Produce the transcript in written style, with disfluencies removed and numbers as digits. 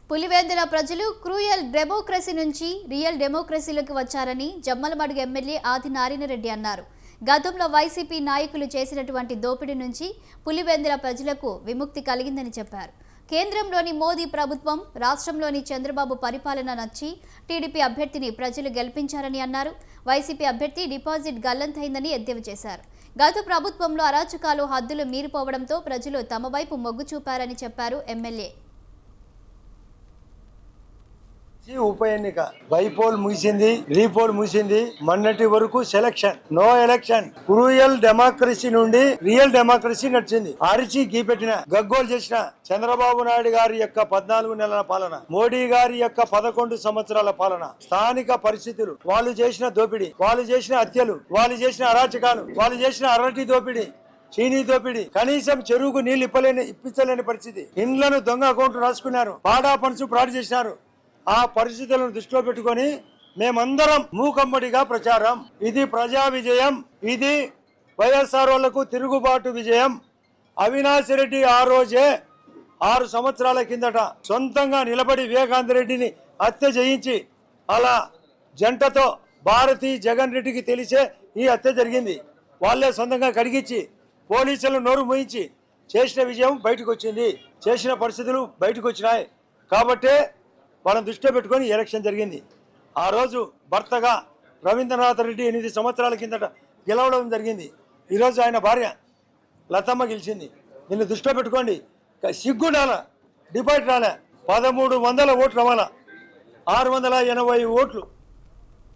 పులివెందుల ప్రజలు cruel democracy నుంచి real డెమోక్రసీలోకి వచ్చారని జమ్మలమడుగు ఎమ్మెల్యే ఆది నారాయణరెడ్డి అన్నారు. గతంలో వైసీపీ నాయకులు చేసినటువంటి దోపిడీ నుంచి పులివెందుల ప్రజలకు విముక్తి కలిగిందని చెప్పారు. కేంద్రంలోని మోదీ ప్రభుత్వం, రాష్ట్రంలోని చంద్రబాబు పరిపాలన నచ్చి టీడీపీ అభ్యర్థిని ప్రజలు గెలిపించారని అన్నారు. వైసీపీ అభ్యర్థి డిపాజిట్ గల్లంతైందని ఎద్దేవా చేశారు. గత ప్రభుత్వంలో అరాచకాలు హద్దులు మీరిపోవడంతో ప్రజలు తమ వైపు మొగ్గు చూపారని చెప్పారు ఎమ్మెల్యే. ఉప ఎన్నిక బైపోల్ ముగిసింది, రీపోల్ ముగిసింది. మొన్నటి వరకు selection, no election. Cruel democracy నుండి రియల్ డెమోక్రసీ నడిచింది. అరిచి గీపెట్టిన, గగ్గోలు చేసిన చంద్రబాబు నాయుడు గారి యొక్క 14 నెలల పాలన, మోడీ గారి యొక్క 11 సంవత్సరాల పాలన, స్థానిక పరిస్థితులు, వాళ్ళు చేసిన దోపిడీ, వాళ్ళు చేసిన హత్యలు, వాళ్ళు చేసిన అరాచకాలు, వాళ్ళు చేసిన అరటి దోపిడీ, చీనీ దోపిడీ, కనీసం చెరువుకు నీళ్లు ఇప్పించలేని పరిస్థితి. ఇండ్లను దొంగ అకౌంట్లు రాసుకున్నారు, పాడా పనుసు ఫ్రాడ్ చేసినారు. ఆ పరిస్థితులను దృష్టిలో పెట్టుకొని మేమందరం మూకమ్మడిగా ప్రచారం. ఇది ప్రజా విజయం, ఇది వైఎస్ఆర్ వాళ్లకు తిరుగుబాటు విజయం. అవినాష్ రెడ్డి ఆ రోజే 6 సంవత్సరాల కిందట సొంతంగా నిలబడి వివేకానంద రెడ్డిని హత్య చేయించి, అలా జంటతో భారతి జగన్ రెడ్డికి తెలిసే ఈ హత్య జరిగింది. వాళ్ళే సొంతంగా కడిగించి పోలీసులు నోరు మూయించి చేసిన విజయం బయటకు వచ్చింది. చేసిన పరిస్థితులు బయటకు వచ్చినాయి. కాబట్టే వాళ్ళని దృష్టిలో పెట్టుకొని ఎలక్షన్ జరిగింది. ఆ రోజు భర్తగా రవీంద్రనాథ్ రెడ్డి 8 సంవత్సరాల కిందట గెలవడం జరిగింది. ఈరోజు ఆయన భార్య లతమ్మ గెలిచింది. దీన్ని దృష్టిలో పెట్టుకోండి. సిగ్గు రాలే, డిపాజిట్ రాలే, 1300 ఓట్లు రావాలా, 680 ఓట్లు